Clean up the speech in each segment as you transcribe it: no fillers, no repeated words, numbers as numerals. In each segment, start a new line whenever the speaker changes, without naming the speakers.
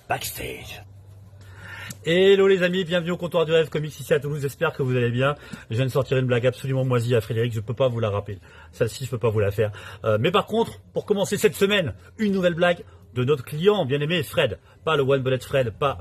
backstage. Hello les amis, bienvenue au comptoir du rêve comics ici à Toulouse, j'espère que vous allez bien. Je viens de sortir une blague absolument moisie à Frédéric, je peux pas vous la rappeler. Celle-ci, je peux pas vous la faire. Mais par contre, pour commencer cette semaine, une nouvelle blague de notre client bien aimé Fred. Pas le One Bullet Fred, pas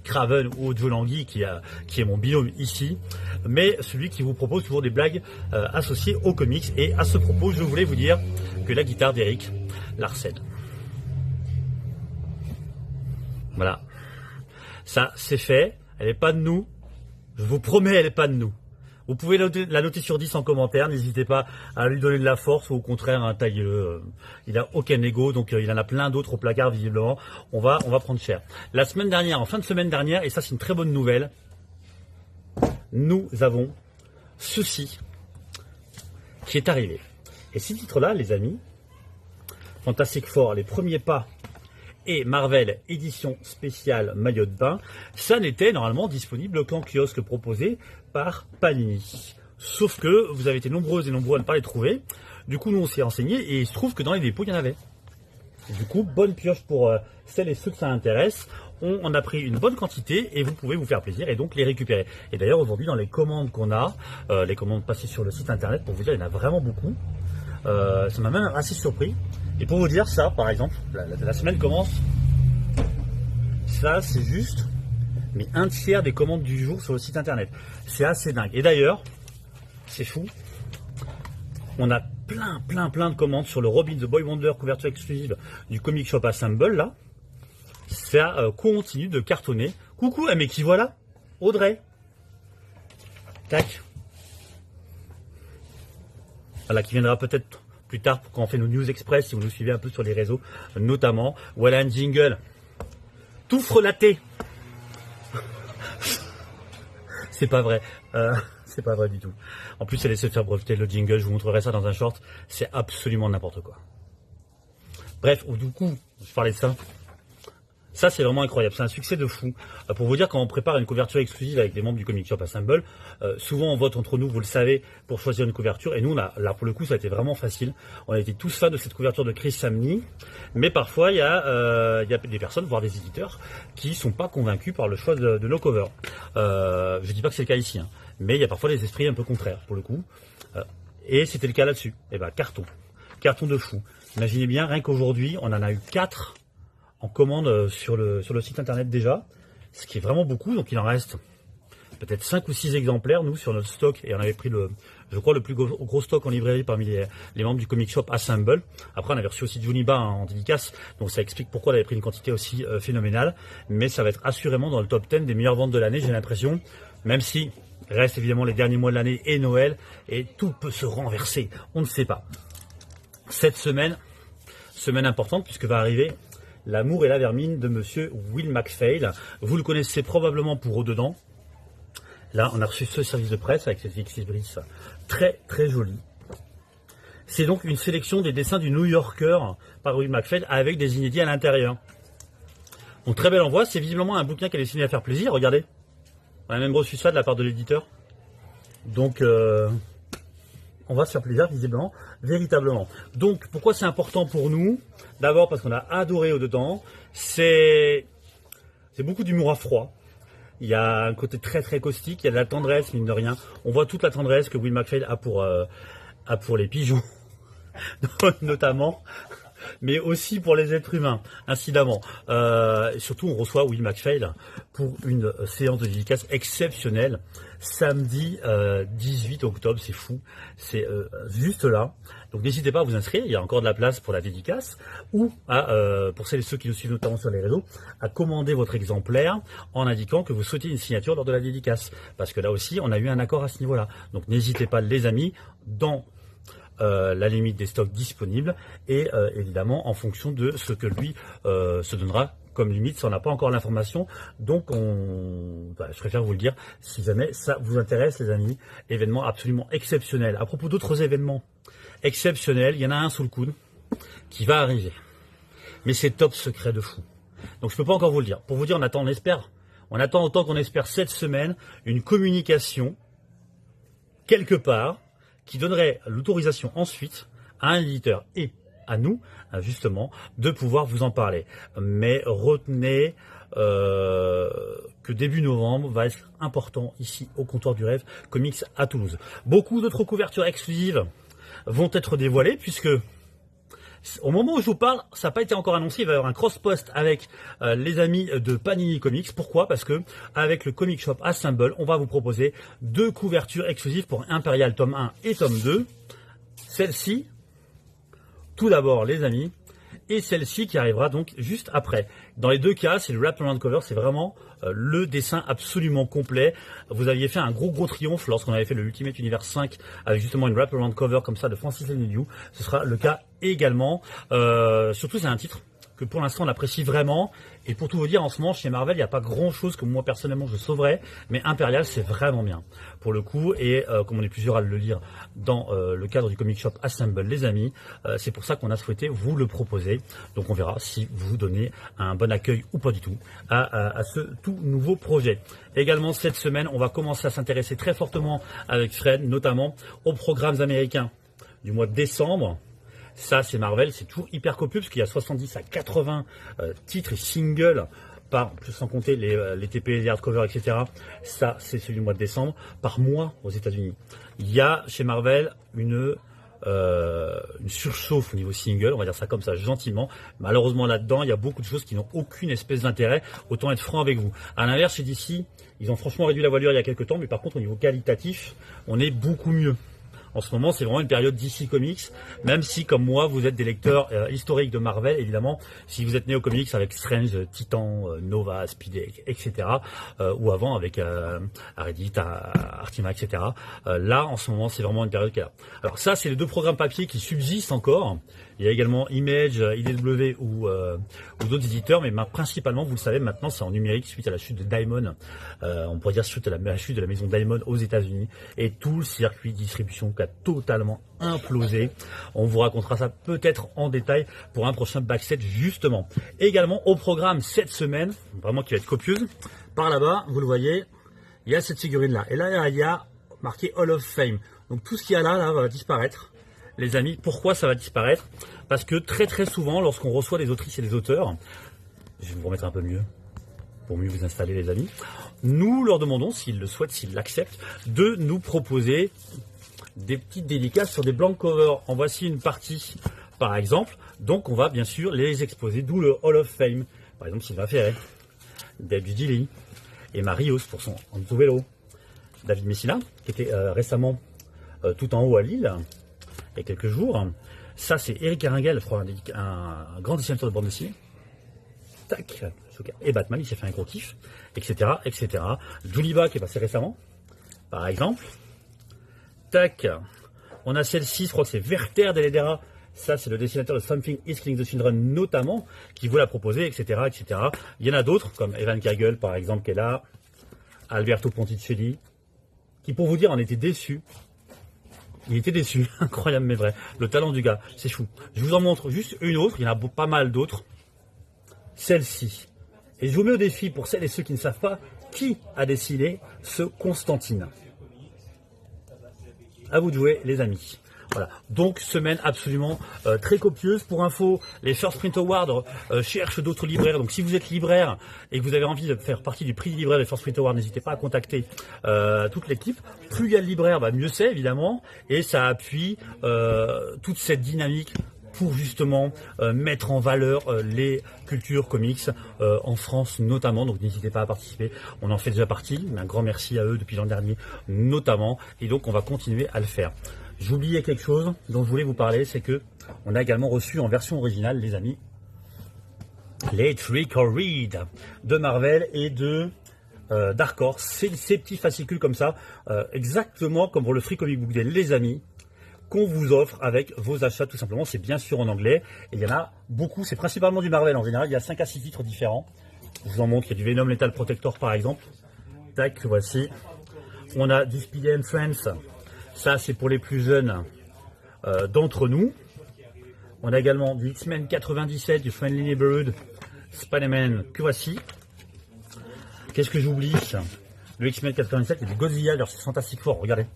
Craven ou Joe Langui qui est mon binôme ici, mais celui qui vous propose toujours des blagues associées aux comics. Et à ce propos, je voulais vous dire que la guitare d'Eric Larsen. Voilà. Ça, c'est fait. Elle n'est pas de nous. Je vous promets, elle n'est pas de nous. Vous pouvez la noter sur 10 en commentaire. N'hésitez pas à lui donner de la force ou au contraire, un tailleux. Il n'a aucun ego, donc il en a plein d'autres au placard, visiblement. On va prendre cher. La semaine dernière, en fin de semaine dernière, et ça, c'est une très bonne nouvelle, nous avons ceci qui est arrivé. Et ces titres-là, les amis, Fantastic Four, les premiers pas, et Marvel édition spéciale maillot de bain, ça n'était normalement disponible qu'en kiosque proposé par Panini. Sauf que vous avez été nombreuses et nombreux à ne pas les trouver. Du coup, nous on s'est renseigné et il se trouve que dans les dépôts, il y en avait. Du coup, bonne pioche pour celles et ceux que ça intéresse. On a pris une bonne quantité et vous pouvez vous faire plaisir et donc les récupérer. Et d'ailleurs, aujourd'hui, dans les commandes qu'on a, les commandes passées sur le site internet, pour vous dire, il y en a vraiment beaucoup. Ça m'a même assez surpris. Et pour vous dire ça, par exemple, la semaine commence. Ça, c'est juste, mais un tiers des commandes du jour sur le site internet. C'est assez dingue. Et d'ailleurs, c'est fou. On a plein de commandes sur le Robin the Boy Wonder couverture exclusive du Comic Shop Assemble là. Ça continue de cartonner. Coucou, mais qui voilà? Audrey. Tac. Voilà, qui viendra peut-être plus tard quand on fait nos news express, si vous nous suivez un peu sur les réseaux, notamment. Voilà un jingle. Tout frelaté. C'est pas vrai. C'est pas vrai du tout. En plus, elle essaie de faire breveter le jingle. Je vous montrerai ça dans un short. C'est absolument n'importe quoi. Bref, du coup, je parlais de ça. Ça, c'est vraiment incroyable. C'est un succès de fou. Pour vous dire, quand on prépare une couverture exclusive avec les membres du Comic Shop Assemble, souvent on vote entre nous, vous le savez, pour choisir une couverture. Et nous, là, pour le coup, ça a été vraiment facile. On a été tous fans de cette couverture de Chris Samney. Mais parfois, il y a des personnes, voire des éditeurs, qui sont pas convaincus par le choix de nos covers. Je dis pas que c'est le cas ici, hein, mais il y a parfois des esprits un peu contraires, pour le coup. Et c'était le cas là-dessus. Et ben, carton. Carton de fou. Imaginez bien, rien qu'aujourd'hui, on en a eu 4 en commande sur le site internet déjà, ce qui est vraiment beaucoup. Donc il en reste peut-être 5 ou 6 exemplaires nous sur notre stock, et on avait pris je crois le plus gros stock en librairie parmi les membres du Comic Shop Assemble. Après on avait reçu aussi Juniba en dédicace, donc ça explique pourquoi on avait pris une quantité aussi phénoménale, mais ça va être assurément dans le top 10 des meilleures ventes de l'année, j'ai l'impression, même si reste évidemment les derniers mois de l'année et Noël, et tout peut se renverser, on ne sait pas. Cette semaine importante, puisque va arriver L'amour et la vermine de monsieur Will McPhail. Vous le connaissez probablement pour Au-dedans. Là, on a reçu ce service de presse avec cette X-Brice très joli. C'est donc une sélection des dessins du New Yorker par Will McPhail avec des inédits à l'intérieur. Donc très bel envoi. C'est visiblement un bouquin qui est destiné à faire plaisir. Regardez. On a même reçu ça de la part de l'éditeur. Donc on va se faire plaisir visiblement, véritablement. Donc pourquoi c'est important pour nous? D'abord parce qu'on a adoré Au-dedans. C'est beaucoup d'humour à froid. Il y a un côté très caustique, il y a de la tendresse, mine de rien. On voit toute la tendresse que Will McPhail a pour les pigeons, notamment, mais aussi pour les êtres humains, incidemment. Et surtout, on reçoit Will McPhail pour une séance de dédicace exceptionnelle, samedi 18 octobre, c'est fou, c'est juste là. Donc n'hésitez pas à vous inscrire, il y a encore de la place pour la dédicace, ou pour celles et ceux qui nous suivent notamment sur les réseaux, à commander votre exemplaire en indiquant que vous souhaitez une signature lors de la dédicace. Parce que là aussi, on a eu un accord à ce niveau-là. Donc n'hésitez pas, les amis, dans la limite des stocks disponibles et évidemment en fonction de ce que lui se donnera comme limite, ça on n'a pas encore l'information, donc je préfère vous le dire si jamais ça vous intéresse les amis. Événement absolument exceptionnel. À propos d'autres événements exceptionnels, il y en a un sous le coude qui va arriver, mais c'est top secret de fou, donc je peux pas encore vous le dire. Pour vous dire, on attend autant qu'on espère cette semaine une communication quelque part qui donnerait l'autorisation ensuite à un éditeur et à nous, justement, de pouvoir vous en parler. Mais retenez que début novembre va être important ici au comptoir du rêve Comics à Toulouse. Beaucoup d'autres couvertures exclusives vont être dévoilées puisque au moment où je vous parle, ça n'a pas été encore annoncé, il va y avoir un cross-post avec les amis de Panini Comics. Pourquoi? Parce que avec le Comic Shop Assemble, on va vous proposer 2 couvertures exclusives pour Imperial tome 1 et tome 2. Celle-ci, tout d'abord les amis, et celle-ci qui arrivera donc juste après. Dans les deux cas, c'est le wraparound cover, c'est vraiment le dessin absolument complet. Vous aviez fait un gros triomphe lorsqu'on avait fait le Ultimate Universe 5 avec justement une wraparound cover comme ça de Francis Lenidiou. Ce sera le cas également. Surtout, c'est un titre que pour l'instant on apprécie vraiment. Et pour tout vous dire, en ce moment chez Marvel, il n'y a pas grand chose que moi personnellement je sauverais, mais Imperial c'est vraiment bien pour le coup. Et comme on est plusieurs à le lire dans le cadre du Comic Shop Assemble, les amis, c'est pour ça qu'on a souhaité vous le proposer. Donc on verra si vous donnez un bon accueil ou pas du tout à ce tout nouveau projet. Également cette semaine, on va commencer à s'intéresser très fortement avec Fred, notamment aux programmes américains du mois de décembre. Ça, c'est Marvel, c'est toujours hyper copieux parce qu'il y a 70 à 80 titres et singles par, plus sans compter les TP, les hardcovers, etc. Ça, c'est celui du mois de décembre, par mois aux États-Unis. Il y a chez Marvel une surchauffe au niveau single, on va dire ça comme ça gentiment. Malheureusement là-dedans, il y a beaucoup de choses qui n'ont aucune espèce d'intérêt. Autant être franc avec vous. À l'inverse, chez DC, ils ont franchement réduit la voilure il y a quelques temps, mais par contre au niveau qualitatif, on est beaucoup mieux. En ce moment, c'est vraiment une période DC Comics, même si, comme moi, vous êtes des lecteurs historiques de Marvel, évidemment, si vous êtes né aux comics avec Strange, Titan, Nova, Speed, etc., ou avant avec Reddit, Artima, etc., là, en ce moment, c'est vraiment une période qui est là. Alors ça, c'est les 2 programmes papier qui subsistent encore. Il y a également Image, IDW ou d'autres éditeurs, mais principalement, vous le savez, maintenant, c'est en numérique suite à la chute de Diamond. On pourrait dire suite à la chute de la maison Diamond aux États-Unis et tout le circuit de distribution qui a totalement implosé. On vous racontera ça peut-être en détail pour un prochain backset justement. Également au programme cette semaine, vraiment qui va être copieuse. Par là-bas, vous le voyez, il y a cette figurine là. Et là, il y a marqué Hall of Fame. Donc tout ce qu'il y a là va disparaître. Les amis, pourquoi ça va disparaître? Parce que très souvent, lorsqu'on reçoit des autrices et des auteurs, je vais vous remettre un peu mieux, pour mieux vous installer les amis, nous leur demandons, s'ils le souhaitent, s'ils l'acceptent, de nous proposer des petites dédicaces sur des blank covers. En voici une partie, par exemple. Donc on va bien sûr les exposer, d'où le Hall of Fame. Par exemple, Sylvain Ferret, Dave Gilly, Emma Rios pour son Anzuelo, David Messina, qui était récemment tout en haut à Lille, il y a quelques jours. Ça, c'est Eric Haringel, un grand dessinateur de bande dessinée. Tac, et Batman, il s'est fait un gros kiff, etc., etc. Juliba qui est passé récemment, par exemple. Tac, on a celle-ci, je crois que c'est Werther Dell'Edera. Ça, c'est le dessinateur de Something is Killing the Children, notamment, qui vous l'a proposé, etc., etc. Il y en a d'autres, comme Evan Kagel, par exemple, qui est là. Alberto Ponticelli, qui, pour vous dire, en était déçu. Il était déçu, incroyable mais vrai. Le talent du gars, c'est fou. Je vous en montre juste une autre, il y en a pas mal d'autres. Celle-ci. Et je vous mets au défi pour celles et ceux qui ne savent pas qui a dessiné ce Constantine. À vous de jouer, les amis. Voilà. Donc, semaine absolument très copieuse. Pour info, les First Print Awards cherchent d'autres libraires. Donc, si vous êtes libraire et que vous avez envie de faire partie du prix libraire des First Print Awards, n'hésitez pas à contacter toute l'équipe. Plus il y a de libraires, mieux c'est, évidemment. Et ça appuie toute cette dynamique pour justement mettre en valeur les cultures comics en France notamment. Donc n'hésitez pas à participer, on en fait déjà partie, mais un grand merci à eux depuis l'an dernier notamment, et donc on va continuer à le faire. J'oubliais quelque chose dont je voulais vous parler, c'est que on a également reçu en version originale, les amis, les Trick or Read de Marvel et de Dark Horse. C'est ces petits fascicules comme ça, exactement comme pour le Free Comic Book Day, les amis, qu'on vous offre avec vos achats tout simplement. C'est bien sûr en anglais et il y en a beaucoup, c'est principalement du Marvel en général. Il y a 5 à 6 titres différents. Je vous en montre, il y a du Venom Lethal Protector par exemple. Tac, voici. On a du Spidey and Friends. Ça, c'est pour les plus jeunes d'entre nous. On a également du X-Men 97, du Friendly Neighborhood, Spider-Man, que voici. Qu'est-ce que j'oublie? Le X-Men 97 et du Godzilla versus Fantastic Four, regardez.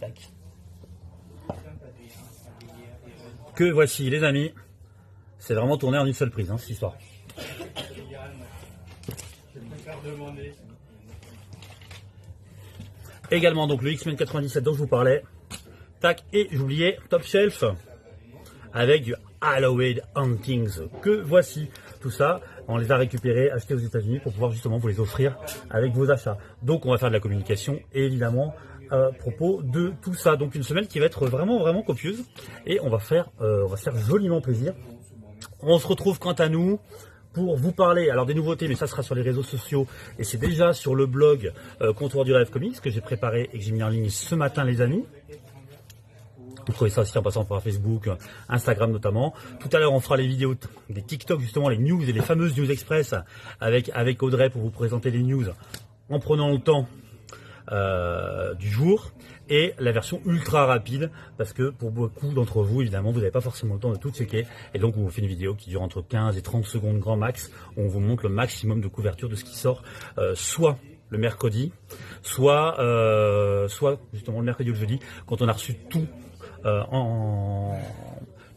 Tac. Que voici, les amis. C'est vraiment tourné en une seule prise, cette histoire. Également donc le X-Men 97 dont je vous parlais. Tac, et j'oubliais Top Shelf avec du Halloween Huntings que voici. Tout ça, on les a récupérés, achetés aux États-Unis pour pouvoir justement vous les offrir avec vos achats. Donc on va faire de la communication évidemment à propos de tout ça. Donc une semaine qui va être vraiment copieuse et on va se faire joliment plaisir. On se retrouve quant à nous pour vous parler alors des nouveautés, mais ça sera sur les réseaux sociaux et c'est déjà sur le blog Comptoir du Rêve Comics que j'ai préparé et que j'ai mis en ligne ce matin les amis. Vous trouvez ça aussi en passant par Facebook, Instagram notamment. Tout à l'heure, on fera les vidéos des TikTok, justement, les news et les fameuses news express avec Audrey pour vous présenter les news en prenant le temps du jour. Et la version ultra rapide, parce que pour beaucoup d'entre vous, évidemment, vous n'avez pas forcément le temps de tout checker. Et donc, on vous fait une vidéo qui dure entre 15 et 30 secondes grand max, où on vous montre le maximum de couverture de ce qui sort, soit le mercredi, soit justement le mercredi ou le jeudi, quand on a reçu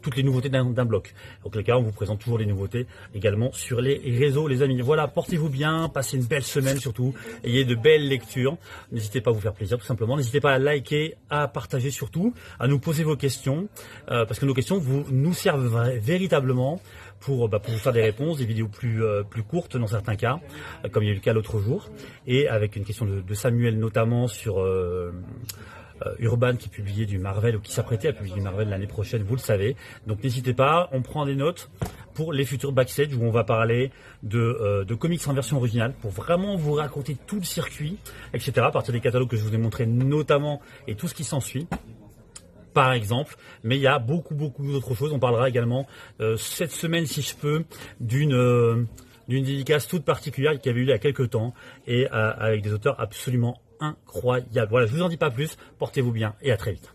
toutes les nouveautés d'un bloc. Donc les cas, on vous présente toujours les nouveautés également sur les réseaux, les amis. Voilà, portez-vous bien, passez une belle semaine surtout, ayez de belles lectures. N'hésitez pas à vous faire plaisir tout simplement. N'hésitez pas à liker, à partager surtout, à nous poser vos questions, parce que nos questions nous servent véritablement pour vous faire des réponses, des vidéos plus courtes dans certains cas, comme il y a eu le cas l'autre jour, et avec une question de Samuel notamment sur Urban qui publiait du Marvel ou qui s'apprêtait à publier du Marvel l'année prochaine, vous le savez. Donc n'hésitez pas, on prend des notes pour les futurs backstage où on va parler de comics en version originale pour vraiment vous raconter tout le circuit, etc. à partir des catalogues que je vous ai montrés notamment et tout ce qui s'ensuit. Par exemple, mais il y a beaucoup d'autres choses. On parlera également cette semaine, si je peux, d'une dédicace toute particulière qui avait eu il y a quelques temps et avec des auteurs absolument incroyables. Voilà, je vous en dis pas plus, portez-vous bien et à très vite.